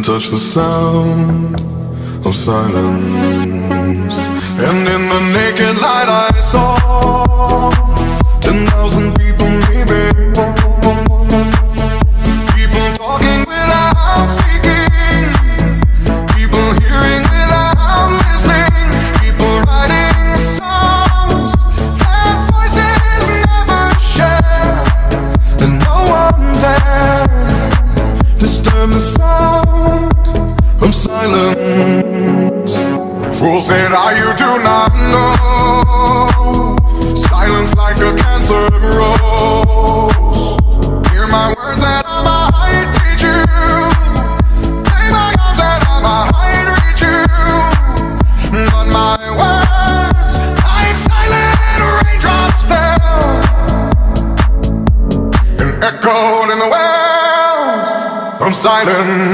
touch the sound of silence. And in the naked light I saw 10,000 people maybe. People talking without speaking, people hearing without listening, people writing songs that voices never share. And no one dared disturb the sound of silence. Fool said, you do not know. Silence like a cancer grows. Hear my words and I might teach you. Play my arms and I might reach you. But my words, like silent raindrops, fell and echoed in the wells of silence.